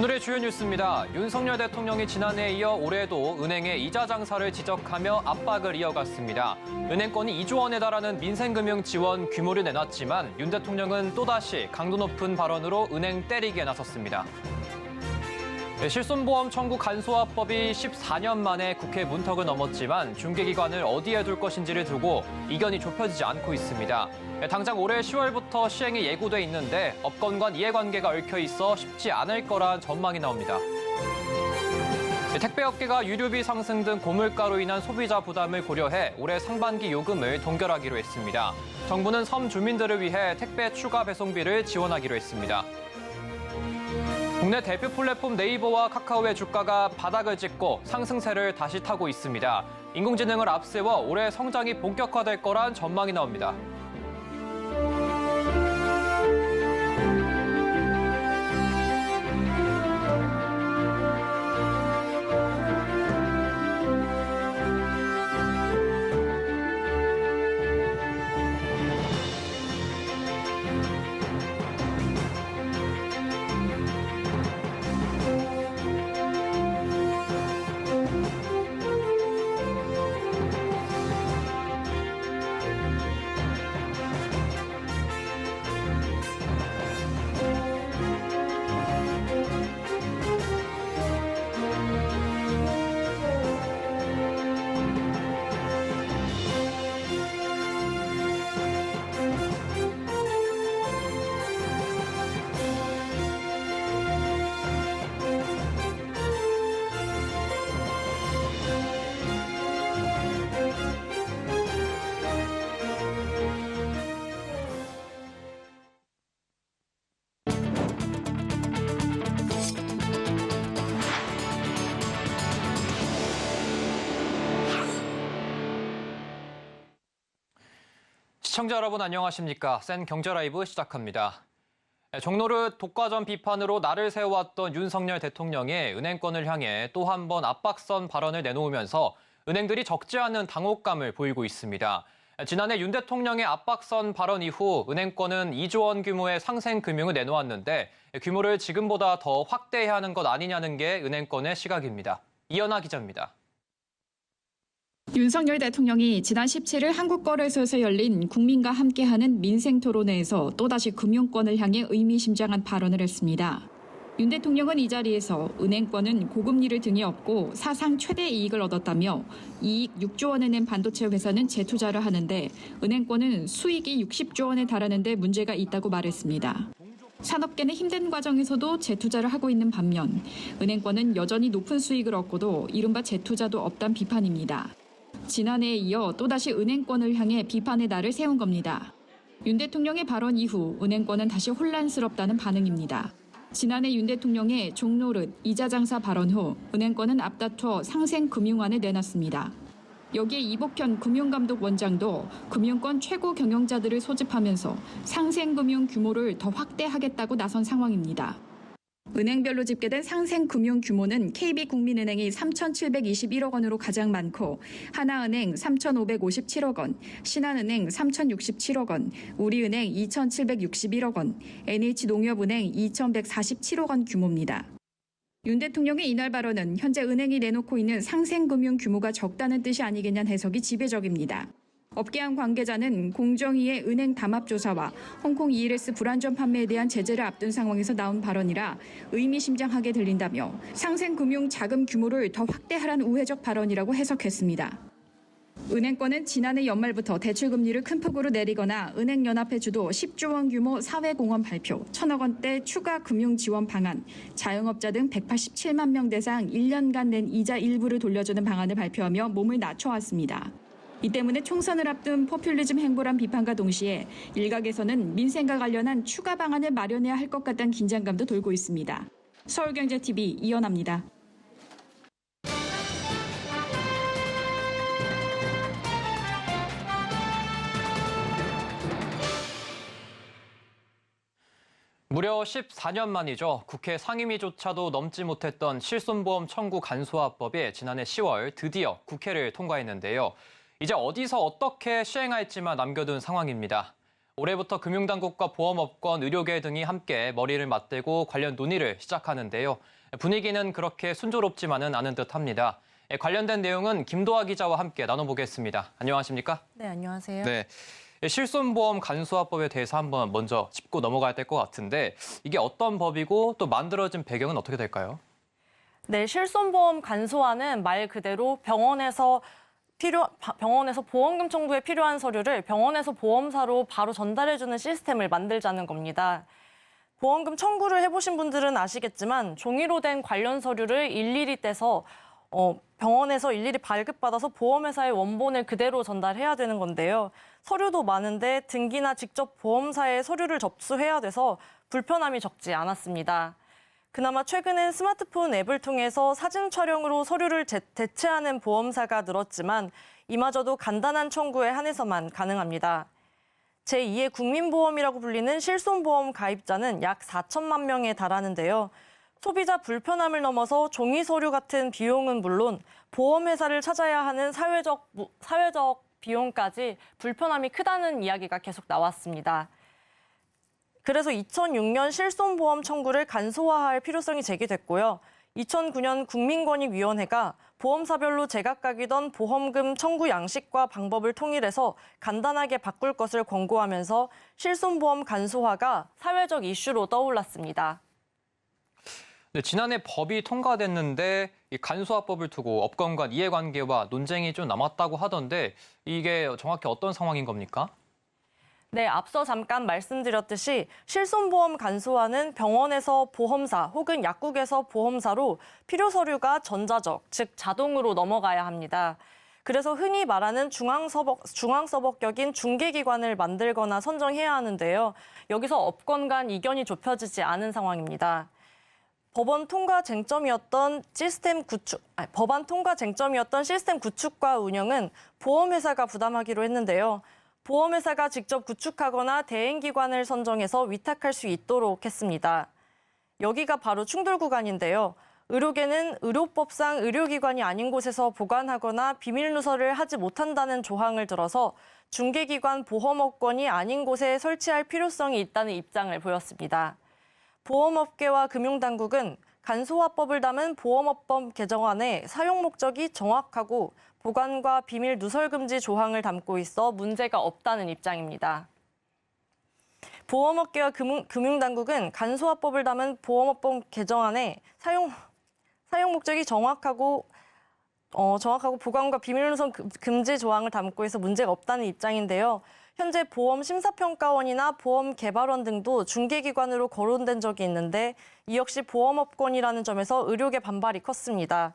오늘의 주요 뉴스입니다. 윤석열 대통령이 지난해에 이어 올해도 은행의 이자 장사를 지적하며 압박을 이어갔습니다. 은행권이 2조 원에 달하는 민생금융 지원 규모를 내놨지만 윤 대통령은 또다시 강도 높은 발언으로 은행 때리기에 나섰습니다. 실손보험 청구 간소화법이 14년 만에 국회 문턱을 넘었지만 중개기관을 어디에 둘 것인지를 두고 이견이 좁혀지지 않고 있습니다. 당장 올해 10월부터 시행이 예고돼 있는데 업권 간 이해관계가 얽혀 있어 쉽지 않을 거란 전망이 나옵니다. 택배업계가 유류비 상승 등 고물가로 인한 소비자 부담을 고려해 올해 상반기 요금을 동결하기로 했습니다. 정부는 섬 주민들을 위해 택배 추가 배송비를 지원하기로 했습니다. 국내 대표 플랫폼 네이버와 카카오의 주가가 바닥을 찍고 상승세를 다시 타고 있습니다. 인공지능을 앞세워 올해 성장이 본격화될 거란 전망이 나옵니다. 시청자 여러분 안녕하십니까? 센 경제라이브 시작합니다. 종로를 독과점 비판으로 날을 세워왔던 윤석열 대통령이 은행권을 향해 또 한 번 압박선 발언을 내놓으면서 은행들이 적지 않은 당혹감을 보이고 있습니다. 지난해 윤 대통령의 압박선 발언 이후 은행권은 2조 원 규모의 상생 금융을 내놓았는데 규모를 지금보다 더 확대해야 하는 것 아니냐는 게 은행권의 시각입니다. 이연아 기자입니다. 윤석열 대통령이 지난 17일 한국거래소에서 열린 국민과 함께하는 민생토론회에서 또다시 금융권을 향해 의미심장한 발언을 했습니다. 윤 대통령은 이 자리에서 은행권은 고금리를 등에 업고 사상 최대 이익을 얻었다며 이익 6조 원을 낸 반도체 회사는 재투자를 하는데 은행권은 수익이 60조 원에 달하는 데 문제가 있다고 말했습니다. 산업계는 힘든 과정에서도 재투자를 하고 있는 반면 은행권은 여전히 높은 수익을 얻고도 이른바 재투자도 없단 비판입니다. 지난해에 이어 또다시 은행권을 향해 비판의 날을 세운 겁니다. 윤 대통령의 발언 이후 은행권은 다시 혼란스럽다는 반응입니다. 지난해 윤 대통령의 종노릇 이자 장사 발언 후 은행권은 앞다퉈 상생금융안을 내놨습니다. 여기에 이복현 금융감독원장도 금융권 최고 경영자들을 소집하면서 상생금융 규모를 더 확대하겠다고 나선 상황입니다. 은행별로 집계된 상생금융 규모는 KB국민은행이 3,721억 원으로 가장 많고 하나은행 3,557억 원, 신한은행 3,067억 원, 우리은행 2,761억 원, NH농협은행 2,147억 원 규모입니다. 윤 대통령의 이날 발언은 현재 은행이 내놓고 있는 상생금융 규모가 적다는 뜻이 아니겠냐는 해석이 지배적입니다. 업계한 관계자는 공정위의 은행 담합조사와 홍콩 ELS 불안전 판매에 대한 제재를 앞둔 상황에서 나온 발언이라 의미심장하게 들린다며 상생금융 자금 규모를 더 확대하라는 우회적 발언이라고 해석했습니다. 은행권은 지난해 연말부터 대출금리를 큰 폭으로 내리거나 은행연합회 주도 10조 원 규모 사회공헌 발표, 1,000억 원대 추가 금융 지원 방안, 자영업자 등 187만 명 대상 1년간 낸 이자 일부를 돌려주는 방안을 발표하며 몸을 낮춰왔습니다. 이 때문에 총선을 앞둔 포퓰리즘 행보란 비판과 동시에 일각에서는 민생과 관련한 추가 방안을 마련해야 할 것 같다는 긴장감도 돌고 있습니다. 서울경제TV 이연아입니다. 무려 14년 만이죠. 국회 상임위조차도 넘지 못했던 실손보험 청구 간소화법이 지난해 10월 드디어 국회를 통과했는데요. 이제 어디서 어떻게 시행할지만 남겨둔 상황입니다. 올해부터 금융당국과 보험업권, 의료계 등이 함께 머리를 맞대고 관련 논의를 시작하는데요. 분위기는 그렇게 순조롭지만은 않은 듯합니다. 관련된 내용은 김도하 기자와 함께 나눠보겠습니다. 안녕하십니까? 네, 안녕하세요. 네. 실손보험 간소화법에 대해서 한번 먼저 짚고 넘어가야 될 것 같은데 이게 어떤 법이고 또 만들어진 배경은 어떻게 될까요? 네, 실손보험 간소화는 말 그대로 병원에서 보험금 청구에 필요한 서류를 병원에서 보험사로 바로 전달해주는 시스템을 만들자는 겁니다. 보험금 청구를 해보신 분들은 아시겠지만 종이로 된 관련 서류를 일일이 떼서 병원에서 일일이 발급받아서 보험회사에 원본을 그대로 전달해야 되는 건데요. 서류도 많은데 등기나 직접 보험사에 서류를 접수해야 돼서 불편함이 적지 않았습니다. 그나마 최근엔 스마트폰 앱을 통해서 사진 촬영으로 서류를 대체하는 보험사가 늘었지만 이마저도 간단한 청구에 한해서만 가능합니다. 제2의 국민보험이라고 불리는 실손보험 가입자는 약 4천만 명에 달하는데요. 소비자 불편함을 넘어서 종이 서류 같은 비용은 물론 보험회사를 찾아야 하는 사회적 비용까지 불편함이 크다는 이야기가 계속 나왔습니다. 그래서 2006년 실손보험 청구를 간소화할 필요성이 제기됐고요. 2009년 국민권익위원회가 보험사별로 제각각이던 보험금 청구 양식과 방법을 통일해서 간단하게 바꿀 것을 권고하면서 실손보험 간소화가 사회적 이슈로 떠올랐습니다. 네, 지난해 법이 통과됐는데 이 간소화법을 두고 업권 간 이해관계와 논쟁이 좀 남았다고 하던데 이게 정확히 어떤 상황인 겁니까? 네, 앞서 잠깐 말씀드렸듯이 실손보험 간소화는 병원에서 보험사 혹은 약국에서 보험사로 필요 서류가 전자적, 즉 자동으로 넘어가야 합니다. 그래서 흔히 말하는 중앙서법격인 중개기관을 만들거나 선정해야 하는데요. 여기서 업권 간 이견이 좁혀지지 않은 상황입니다. 법안 통과 쟁점이었던 시스템 구축과 운영은 보험회사가 부담하기로 했는데요. 보험회사가 직접 구축하거나 대행기관을 선정해서 위탁할 수 있도록 했습니다. 여기가 바로 충돌 구간인데요. 의료계는 의료법상 의료기관이 아닌 곳에서 보관하거나 비밀 누설을 하지 못한다는 조항을 들어서 중개기관 보험업권이 아닌 곳에 설치할 필요성이 있다는 입장을 보였습니다. 보험업계와 금융당국은 간소화법을 담은 보험업법 개정안에 사용 목적이 정확하고 보관과 비밀 누설 금지 조항을 담고 있어 문제가 없다는 입장입니다. 보험업계와 금융당국은 간소화법을 담은 보험업법 개정안에 사용 목적이 정확하고 보관과 비밀 누설 금지 조항을 담고 있어 문제가 없다는 입장인데요. 현재 보험심사평가원이나 보험개발원 등도 중개기관으로 거론된 적이 있는데 이 역시 보험업권이라는 점에서 의료계 반발이 컸습니다.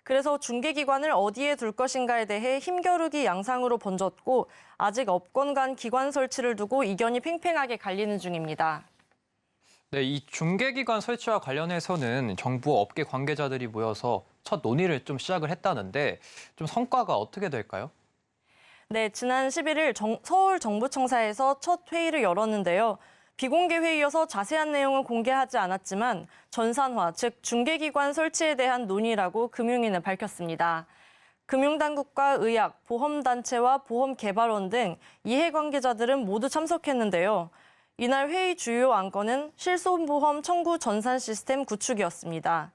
그래서 중개기관을 어디에 둘 것인가에 대해 힘겨루기 양상으로 번졌고 아직 업권 간 기관 설치를 두고 이견이 팽팽하게 갈리는 중입니다. 네, 이 중개기관 설치와 관련해서는 정부 업계 관계자들이 모여서 첫 논의를 좀 시작을 했다는데 좀 성과가 어떻게 될까요? 네, 지난 11일 서울정부청사에서 첫 회의를 열었는데요. 비공개 회의여서 자세한 내용은 공개하지 않았지만 전산화, 즉 중개기관 설치에 대한 논의라고 금융위는 밝혔습니다. 금융당국과 의학, 보험단체와 보험개발원 등 이해관계자들은 모두 참석했는데요. 이날 회의 주요 안건은 실손보험 청구 전산 시스템 구축이었습니다.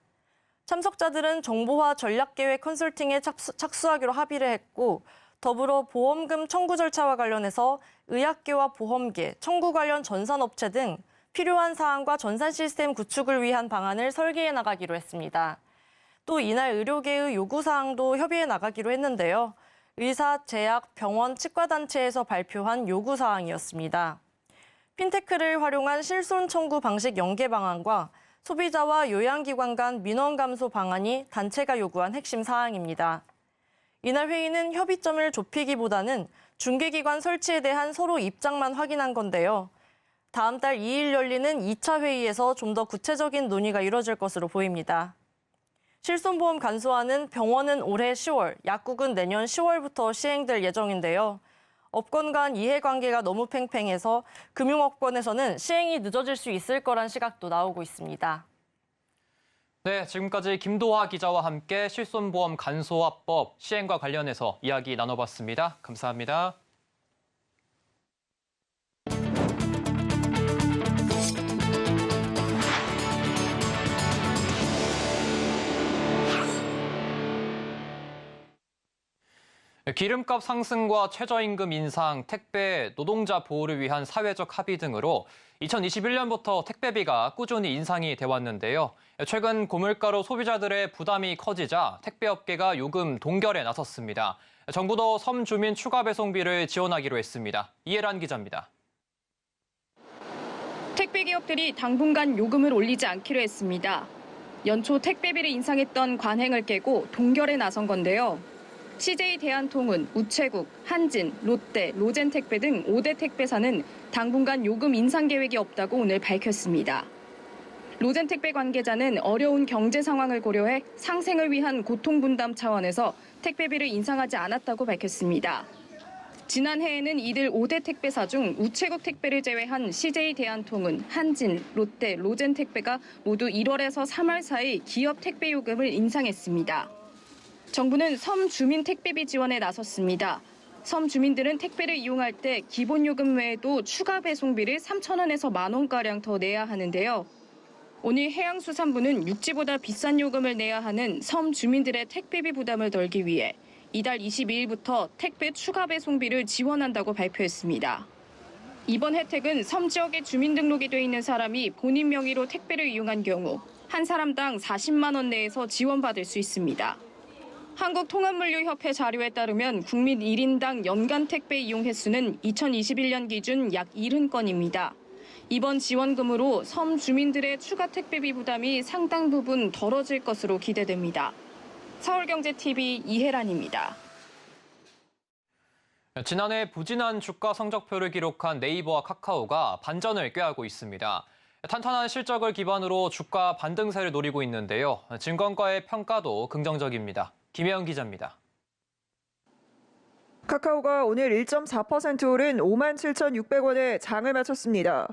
참석자들은 정보화 전략계획 컨설팅에 착수하기로 합의를 했고 더불어 보험금 청구 절차와 관련해서 의학계와 보험계, 청구 관련 전산업체 등 필요한 사항과 전산 시스템 구축을 위한 방안을 설계해 나가기로 했습니다. 또 이날 의료계의 요구사항도 협의해 나가기로 했는데요. 의사, 제약, 병원, 치과단체에서 발표한 요구사항이었습니다. 핀테크를 활용한 실손 청구 방식 연계 방안과 소비자와 요양기관 간 민원 감소 방안이 단체가 요구한 핵심 사항입니다. 이날 회의는 협의점을 좁히기보다는 중개기관 설치에 대한 서로 입장만 확인한 건데요. 다음 달 2일 열리는 2차 회의에서 좀 더 구체적인 논의가 이뤄질 것으로 보입니다. 실손보험 간소화는 병원은 올해 10월, 약국은 내년 10월부터 시행될 예정인데요. 업권 간 이해관계가 너무 팽팽해서 금융업권에서는 시행이 늦어질 수 있을 거란 시각도 나오고 있습니다. 네, 지금까지 김도하 기자와 함께 실손보험 간소화법 시행과 관련해서 이야기 나눠봤습니다. 감사합니다. 기름값 상승과 최저임금 인상, 택배, 노동자 보호를 위한 사회적 합의 등으로 2021년부터 택배비가 꾸준히 인상이 돼 왔는데요. 최근 고물가로 소비자들의 부담이 커지자 택배업계가 요금 동결에 나섰습니다. 정부도 섬 주민 추가 배송비를 지원하기로 했습니다. 이해란 기자입니다. 택배 기업들이 당분간 요금을 올리지 않기로 했습니다. 연초 택배비를 인상했던 관행을 깨고 동결에 나선 건데요. CJ 대한통운, 우체국, 한진, 롯데, 로젠택배 등 5대 택배사는 당분간 요금 인상 계획이 없다고 오늘 밝혔습니다. 로젠택배 관계자는 어려운 경제 상황을 고려해 상생을 위한 고통 분담 차원에서 택배비를 인상하지 않았다고 밝혔습니다. 지난해에는 이들 5대 택배사 중 우체국 택배를 제외한 CJ 대한통운, 한진, 롯데, 로젠택배가 모두 1월에서 3월 사이 기업 택배 요금을 인상했습니다. 정부는 섬 주민 택배비 지원에 나섰습니다. 섬 주민들은 택배를 이용할 때 기본 요금 외에도 추가 배송비를 3,000원에서 만원가량 더 내야 하는데요. 오늘 해양수산부는 육지보다 비싼 요금을 내야 하는 섬 주민들의 택배비 부담을 덜기 위해 이달 22일부터 택배 추가 배송비를 지원한다고 발표했습니다. 이번 혜택은 섬 지역에 주민등록이 돼 있는 사람이 본인 명의로 택배를 이용한 경우 한 사람당 40만 원 내에서 지원받을 수 있습니다. 한국통합물류협회 자료에 따르면 국민 1인당 연간 택배 이용 횟수는 2021년 기준 약 70건입니다. 이번 지원금으로 섬 주민들의 추가 택배비 부담이 상당 부분 덜어질 것으로 기대됩니다. 서울경제TV 이혜란입니다. 지난해 부진한 주가 성적표를 기록한 네이버와 카카오가 반전을 꾀하고 있습니다. 탄탄한 실적을 기반으로 주가 반등세를 노리고 있는데요. 증권가의 평가도 긍정적입니다. 김혜영 기자입니다. 카카오가 오늘 1.4% 오른 57,600원에 장을 마쳤습니다.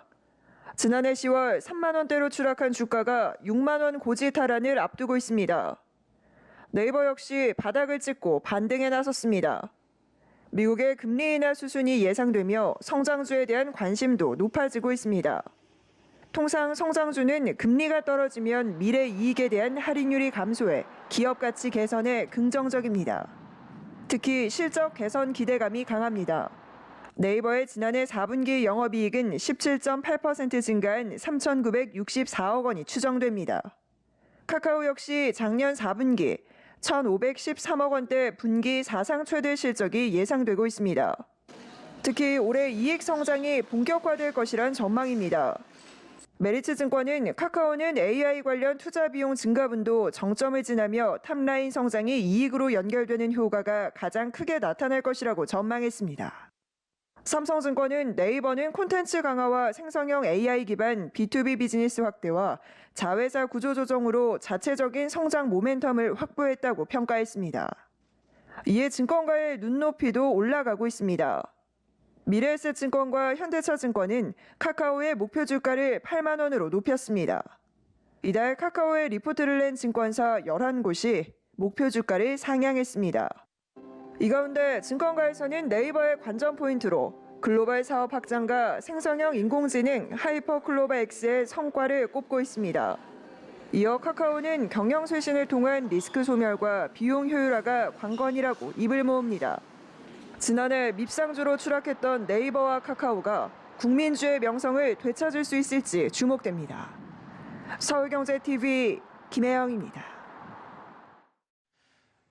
지난해 10월 3만 원대로 추락한 주가가 6만 원 고지 탈환을 앞두고 있습니다. 네이버 역시 바닥을 찍고 반등에 나섰습니다. 미국의 금리 인하 수순이 예상되며 성장주에 대한 관심도 높아지고 있습니다. 통상 성장주는 금리가 떨어지면 미래 이익에 대한 할인율이 감소해 기업 가치 개선에 긍정적입니다. 특히 실적 개선 기대감이 강합니다. 네이버의 지난해 4분기 영업이익은 17.8% 증가한 3,964억 원이 추정됩니다. 카카오 역시 작년 4분기 1,513억 원대 분기 사상 최대 실적이 예상되고 있습니다. 특히 올해 이익 성장이 본격화될 것이란 전망입니다. 메리츠증권은 카카오는 AI 관련 투자 비용 증가분도 정점을 지나며 탑라인 성장이 이익으로 연결되는 효과가 가장 크게 나타날 것이라고 전망했습니다. 삼성증권은 네이버는 콘텐츠 강화와 생성형 AI 기반 B2B 비즈니스 확대와 자회사 구조 조정으로 자체적인 성장 모멘텀을 확보했다고 평가했습니다. 이에 증권가의 눈높이도 올라가고 있습니다. 미래에셋증권과 현대차증권은 카카오의 목표 주가를 8만 원으로 높였습니다. 이달 카카오의 리포트를 낸 증권사 11곳이 목표 주가를 상향했습니다. 이 가운데 증권가에서는 네이버의 관전 포인트로 글로벌 사업 확장과 생성형 인공지능 하이퍼클로바 X의 성과를 꼽고 있습니다. 이어 카카오는 경영 쇄신을 통한 리스크 소멸과 비용 효율화가 관건이라고 입을 모읍니다. 지난해 밉상주로 추락했던 네이버와 카카오가 국민주의 명성을 되찾을 수 있을지 주목됩니다. 서울경제TV 김혜영입니다.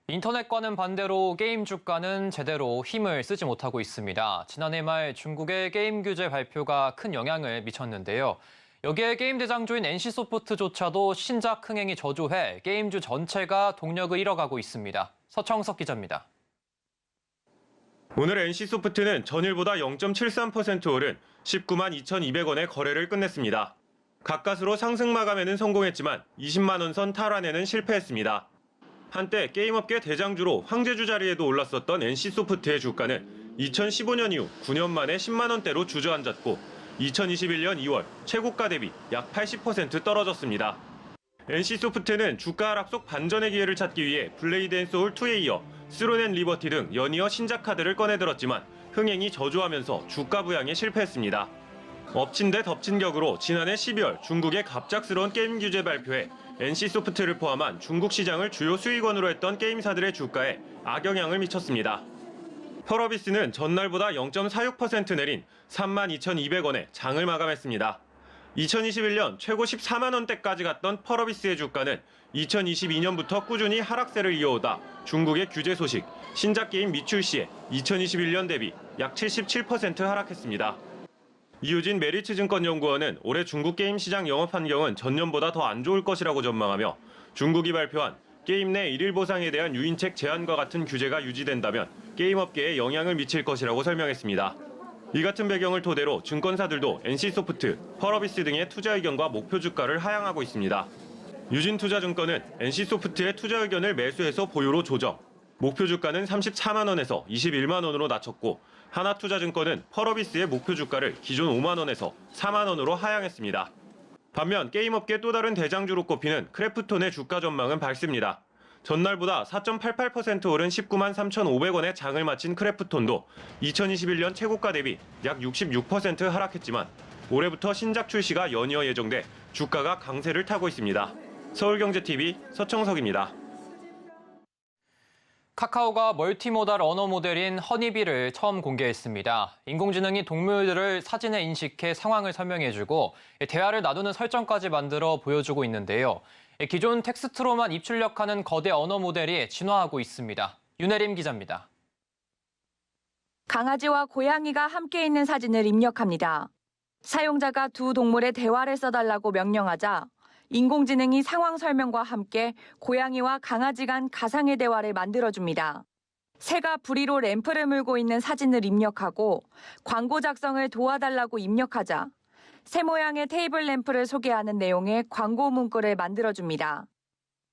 인터넷과는 반대로 게임 주가는 제대로 힘을 쓰지 못하고 있습니다. 지난해 말 중국의 게임 규제 발표가 큰 영향을 미쳤는데요. 여기에 게임 대장주인 NC소프트조차도 신작 흥행이 저조해 게임주 전체가 동력을 잃어가고 있습니다. 서청석 기자입니다. 오늘 NC소프트는 전일보다 0.73% 오른 19만 2,200원의 거래를 끝냈습니다. 가까스로 상승 마감에는 성공했지만 20만 원 선 탈환에는 실패했습니다. 한때 게임업계 대장주로 황제주 자리에도 올랐었던 NC소프트의 주가는 2015년 이후 9년 만에 10만 원대로 주저앉았고 2021년 2월 최고가 대비 약 80% 떨어졌습니다. NC소프트는 주가 하락 속 반전의 기회를 찾기 위해 블레이드 앤 소울 2에 이어 스론 앤 리버티 등 연이어 신작 카드를 꺼내들었지만 흥행이 저조하면서 주가 부양에 실패했습니다. 엎친 데 덮친 격으로 지난해 12월 중국의 갑작스러운 게임 규제 발표에 NC소프트를 포함한 중국 시장을 주요 수익원으로 했던 게임사들의 주가에 악영향을 미쳤습니다. 펄어비스는 전날보다 0.46% 내린 32,200원에 장을 마감했습니다. 2021년 최고 14만 원대까지 갔던 펄어비스의 주가는 2022년부터 꾸준히 하락세를 이어오다 중국의 규제 소식, 신작 게임 미출시에 2021년 대비 약 77% 하락했습니다. 이유진 메리츠증권연구원은 올해 중국 게임 시장 영업 환경은 전년보다 더 안 좋을 것이라고 전망하며 중국이 발표한 게임 내 일일 보상에 대한 유인책 제한과 같은 규제가 유지된다면 게임업계에 영향을 미칠 것이라고 설명했습니다. 이 같은 배경을 토대로 증권사들도 NC소프트, 펄어비스 등의 투자 의견과 목표 주가를 하향하고 있습니다. 유진투자증권은 NC소프트의 투자 의견을 매수해서 보유로 조정, 목표 주가는 34만 원에서 21만 원으로 낮췄고 하나투자증권은 펄어비스의 목표 주가를 기존 5만 원에서 4만 원으로 하향했습니다. 반면 게임업계 또 다른 대장주로 꼽히는 크래프톤의 주가 전망은 밝습니다. 전날보다 4.88% 오른 19만 3,500원에 장을 마친 크래프톤도 2021년 최고가 대비 약 66% 하락했지만 올해부터 신작 출시가 연이어 예정돼 주가가 강세를 타고 있습니다. 서울경제TV 서청석입니다. 카카오가 멀티모달 언어 모델인 허니비를 처음 공개했습니다. 인공지능이 동물들을 사진에 인식해 상황을 설명해주고 대화를 나누는 설정까지 만들어 보여주고 있는데요. 기존 텍스트로만 입출력하는 거대 언어 모델이 진화하고 있습니다. 윤혜림 기자입니다. 강아지와 고양이가 함께 있는 사진을 입력합니다. 사용자가 두 동물의 대화를 써달라고 명령하자 인공지능이 상황 설명과 함께 고양이와 강아지 간 가상의 대화를 만들어줍니다. 새가 부리로 램프를 물고 있는 사진을 입력하고 광고 작성을 도와달라고 입력하자 새 모양의 테이블 램프를 소개하는 내용의 광고 문구를 만들어줍니다.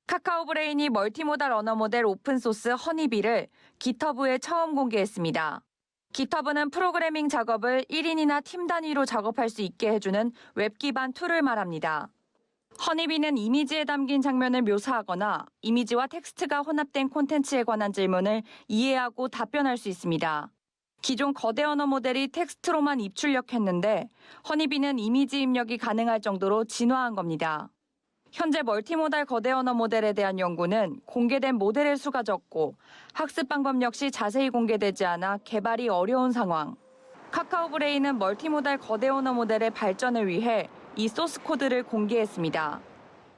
카카오 브레인이 멀티모달 언어 모델 오픈소스 허니비를 깃허브에 처음 공개했습니다. 깃허브는 프로그래밍 작업을 1인이나 팀 단위로 작업할 수 있게 해주는 웹 기반 툴을 말합니다. 허니비는 이미지에 담긴 장면을 묘사하거나 이미지와 텍스트가 혼합된 콘텐츠에 관한 질문을 이해하고 답변할 수 있습니다. 기존 거대 언어 모델이 텍스트로만 입출력했는데 허니비는 이미지 입력이 가능할 정도로 진화한 겁니다. 현재 멀티모달 거대 언어 모델에 대한 연구는 공개된 모델의 수가 적고 학습 방법 역시 자세히 공개되지 않아 개발이 어려운 상황. 카카오 브레인은 멀티모달 거대 언어 모델의 발전을 위해 이 소스 코드를 공개했습니다.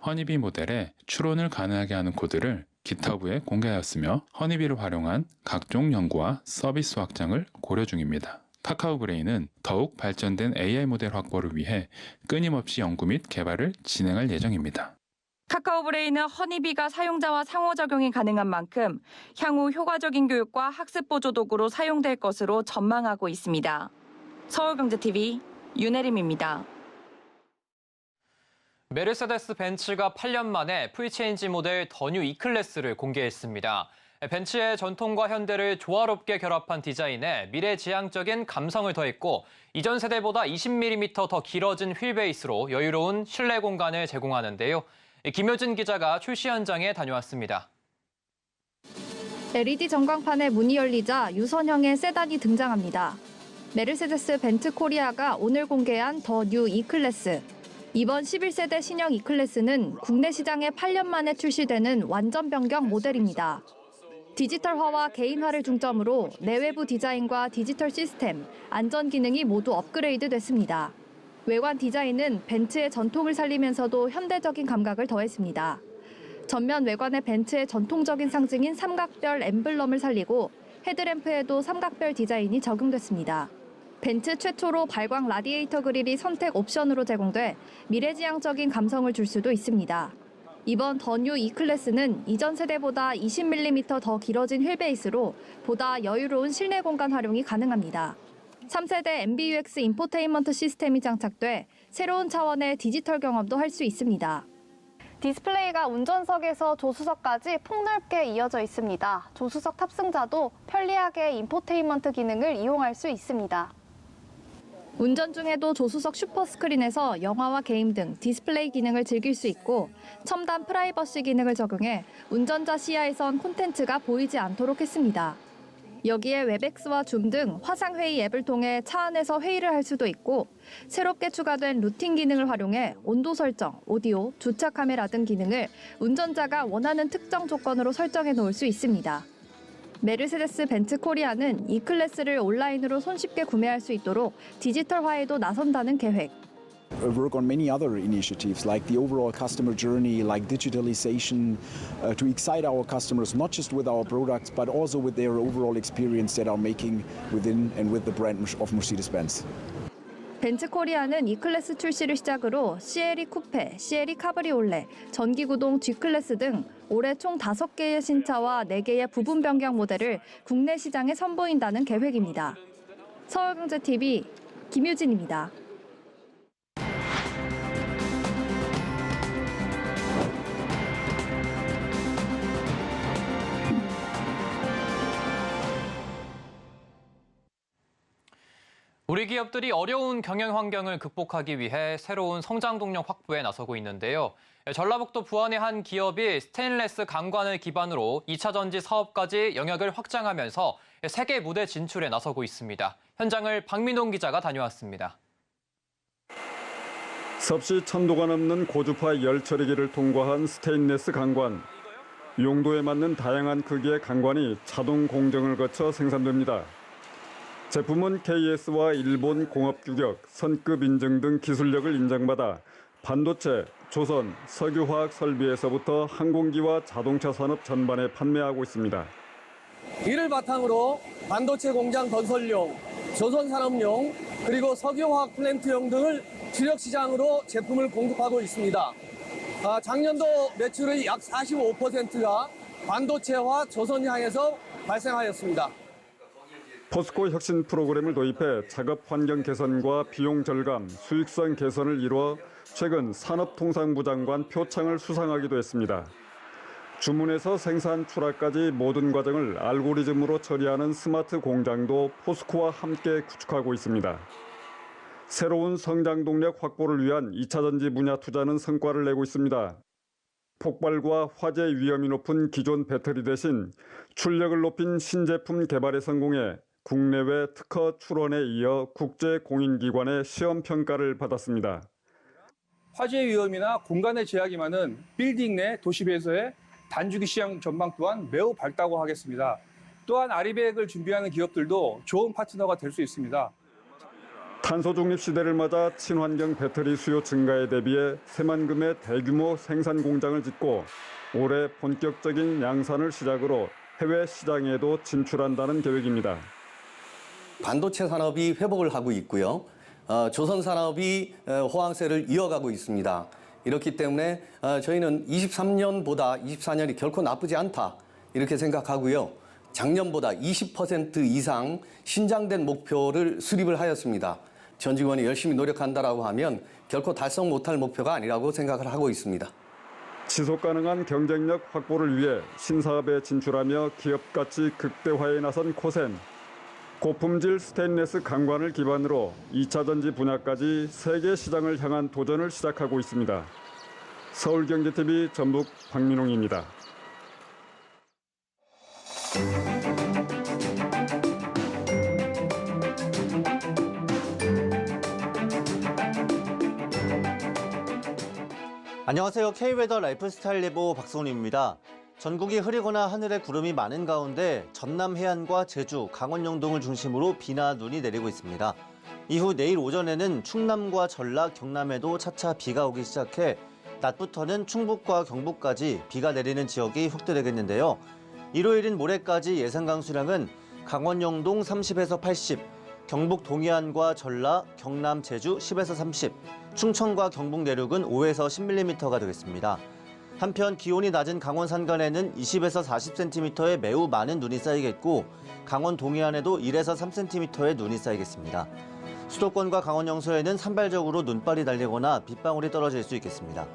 허니비 모델에 추론을 가능하게 하는 코드를 깃허브에 공개하였으며 허니비를 활용한 각종 연구와 서비스 확장을 고려 중입니다. 카카오 브레인은 더욱 발전된 AI 모델 확보를 위해 끊임없이 연구 및 개발을 진행할 예정입니다. 카카오 브레인은 허니비가 사용자와 상호작용이 가능한 만큼 향후 효과적인 교육과 학습 보조 도구로 사용될 것으로 전망하고 있습니다. 서울경제TV 윤혜림입니다. 메르세데스 벤츠가 8년 만에 풀체인지 모델 더 뉴 E클래스를 공개했습니다. 벤츠의 전통과 현대를 조화롭게 결합한 디자인에 미래지향적인 감성을 더했고 이전 세대보다 20mm 더 길어진 휠베이스로 여유로운 실내 공간을 제공하는데요. 김효진 기자가 출시 현장에 다녀왔습니다. LED 전광판에 문이 열리자 유선형의 세단이 등장합니다. 메르세데스 벤츠 코리아가 오늘 공개한 더 뉴 E클래스. 이번 11세대 신형 E클래스는 국내 시장에 8년 만에 출시되는 완전 변경 모델입니다. 디지털화와 개인화를 중점으로 내외부 디자인과 디지털 시스템, 안전 기능이 모두 업그레이드 됐습니다. 외관 디자인은 벤츠의 전통을 살리면서도 현대적인 감각을 더했습니다. 전면 외관에 벤츠의 전통적인 상징인 삼각별 엠블럼을 살리고 헤드램프에도 삼각별 디자인이 적용됐습니다. 벤츠 최초로 발광 라디에이터 그릴이 선택 옵션으로 제공돼 미래지향적인 감성을 줄 수도 있습니다. 이번 더 뉴 E클래스는 이전 세대보다 20mm 더 길어진 휠베이스로 보다 여유로운 실내 공간 활용이 가능합니다. 3세대 MBUX 인포테인먼트 시스템이 장착돼 새로운 차원의 디지털 경험도 할 수 있습니다. 디스플레이가 운전석에서 조수석까지 폭넓게 이어져 있습니다. 조수석 탑승자도 편리하게 인포테인먼트 기능을 이용할 수 있습니다. 운전 중에도 조수석 슈퍼스크린에서 영화와 게임 등 디스플레이 기능을 즐길 수 있고 첨단 프라이버시 기능을 적용해 운전자 시야에선 콘텐츠가 보이지 않도록 했습니다. 여기에 웹엑스와 줌 등 화상회의 앱을 통해 차 안에서 회의를 할 수도 있고 새롭게 추가된 루팅 기능을 활용해 온도 설정, 오디오, 주차 카메라 등 기능을 운전자가 원하는 특정 조건으로 설정해 놓을 수 있습니다. 메르세데스 벤츠 코리아는 E클래스를 온라인으로 손쉽게 구매할 수 있도록 디지털화에도 나선다는 계획. Work on many other initiatives like the overall customer journey, like digitalization, to excite our customers not just with our products but also with their overall experience that are making within and with the brand of Mercedes-Benz. 벤츠 코리아는 E클래스 출시를 시작으로 CLE 쿠페, CLE 카브리올레, 전기구동 G클래스 등 올해 총 5개의 신차와 4개의 부분 변경 모델을 국내 시장에 선보인다는 계획입니다. 서울경제TV 김유진입니다. 우리 기업들이 어려운 경영 환경을 극복하기 위해 새로운 성장 동력 확보에 나서고 있는데요. 전라북도 부안의 한 기업이 스테인리스 강관을 기반으로 2차 전지 사업까지 영역을 확장하면서 세계 무대 진출에 나서고 있습니다. 현장을 박민동 기자가 다녀왔습니다. 섭씨 1000도가 넘는 고주파 열 처리기를 통과한 스테인리스 강관. 용도에 맞는 다양한 크기의 강관이 자동 공정을 거쳐 생산됩니다. 제품은 KS와 일본 공업규격, 선급 인증 등 기술력을 인정받아 반도체, 조선, 석유화학 설비에서부터 항공기와 자동차 산업 전반에 판매하고 있습니다. 이를 바탕으로 반도체 공장 건설용, 조선산업용, 그리고 석유화학 플랜트용 등을 주력 시장으로 제품을 공급하고 있습니다. 작년도 매출의 약 45%가 반도체와 조선향에서 발생하였습니다. 포스코 혁신 프로그램을 도입해 작업 환경 개선과 비용 절감, 수익성 개선을 이루어 최근 산업통상부 장관 표창을 수상하기도 했습니다. 주문에서 생산 출하까지 모든 과정을 알고리즘으로 처리하는 스마트 공장도 포스코와 함께 구축하고 있습니다. 새로운 성장 동력 확보를 위한 2차 전지 분야 투자는 성과를 내고 있습니다. 폭발과 화재 위험이 높은 기존 배터리 대신 출력을 높인 신제품 개발에 성공해 국내외 특허 출원에 이어 국제 공인기관의 시험 평가를 받았습니다. 화재 위험이나 공간의 제약이 많은 빌딩 내 도시배에서의 단주기 시장 전망 또한 매우 밝다고 하겠습니다. 또한 아리백을 준비하는 기업들도 좋은 파트너가 될 수 있습니다. 탄소 중립 시대를 맞아 친환경 배터리 수요 증가에 대비해 새만금의 대규모 생산 공장을 짓고 올해 본격적인 양산을 시작으로 해외 시장에도 진출한다는 계획입니다. 반도체 산업이 회복을 하고 있고요. 조선 산업이 호황세를 이어가고 있습니다. 이렇기 때문에 저희는 23년보다 24년이 결코 나쁘지 않다 이렇게 생각하고요. 작년보다 20% 이상 신장된 목표를 수립을 하였습니다. 전 직원이 열심히 노력한다라고 하면 결코 달성 못할 목표가 아니라고 생각을 하고 있습니다. 지속 가능한 경쟁력 확보를 위해 신사업에 진출하며 기업 가치 극대화에 나선 코센. 고품질 스테인리스 강관을 기반으로 2차 전지 분야까지 세계 시장을 향한 도전을 시작하고 있습니다. 서울경제TV 전북 박민홍입니다. 안녕하세요. K웨더 라이프스타일 예보 박성훈입니다. 전국이 흐리거나 하늘에 구름이 많은 가운데 전남 해안과 제주, 강원 영동을 중심으로 비나 눈이 내리고 있습니다. 이후 내일 오전에는 충남과 전라, 경남에도 차차 비가 오기 시작해 낮부터는 충북과 경북까지 비가 내리는 지역이 확대되겠는데요. 일요일인 모레까지 예상 강수량은 강원 영동 30에서 80, 경북 동해안과 전라, 경남, 제주 10에서 30, 충청과 경북 내륙은 5에서 10mm가 되겠습니다. 한편 기온이 낮은 강원 산간에는 20에서 40cm의 매우 많은 눈이 쌓이겠고 강원 동해안에도 1에서 3cm의 눈이 쌓이겠습니다. 수도권과 강원 영서에는 산발적으로 눈발이 달리거나 빗방울이 떨어질 수 있겠습니다.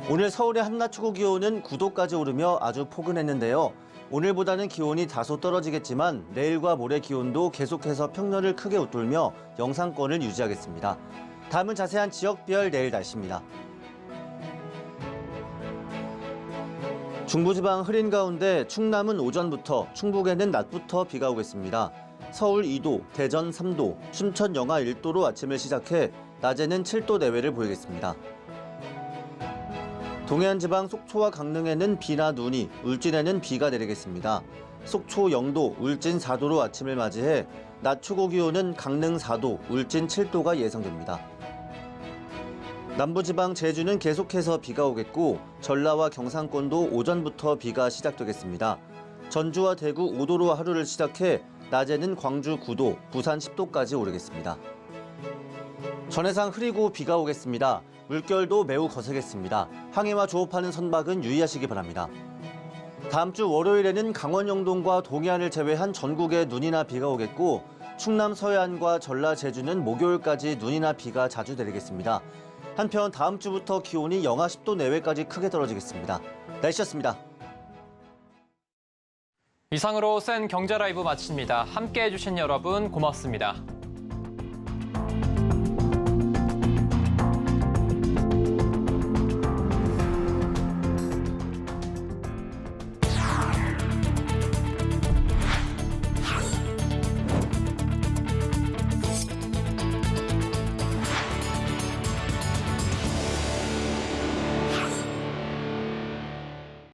오늘 서울의 한낮 최고 기온은 9도까지 오르며 아주 포근했는데요. 오늘보다는 기온이 다소 떨어지겠지만 내일과 모레 기온도 계속해서 평년을 크게 웃돌며 영상권을 유지하겠습니다. 다음은 자세한 지역별 내일 날씨입니다. 중부지방 흐린 가운데 충남은 오전부터, 충북에는 낮부터 비가 오겠습니다. 서울 2도, 대전 3도, 춘천 영하 1도로 아침을 시작해 낮에는 7도 내외를 보이겠습니다. 동해안 지방 속초와 강릉에는 비나 눈이, 울진에는 비가 내리겠습니다. 속초 0도, 울진 4도로 아침을 맞이해 낮 최고 기온은 강릉 4도, 울진 7도가 예상됩니다. 남부지방 제주는 계속해서 비가 오겠고 전라와 경상권도 오전부터 비가 시작되겠습니다. 전주와 대구 5도로 하루를 시작해 낮에는 광주 9도, 부산 10도까지 오르겠습니다. 전해상 흐리고 비가 오겠습니다. 물결도 매우 거세겠습니다. 항해와 조업하는 선박은 유의하시기 바랍니다. 다음 주 월요일에는 강원 영동과 동해안을 제외한 전국에 눈이나 비가 오겠고 충남 서해안과 전라 제주는 목요일까지 눈이나 비가 자주 내리겠습니다. 한편 다음 주부터 기온이 영하 10도 내외까지 크게 떨어지겠습니다. 날씨였습니다. 이상으로 센 경제 라이브 마칩니다. 함께해 주신 여러분 고맙습니다.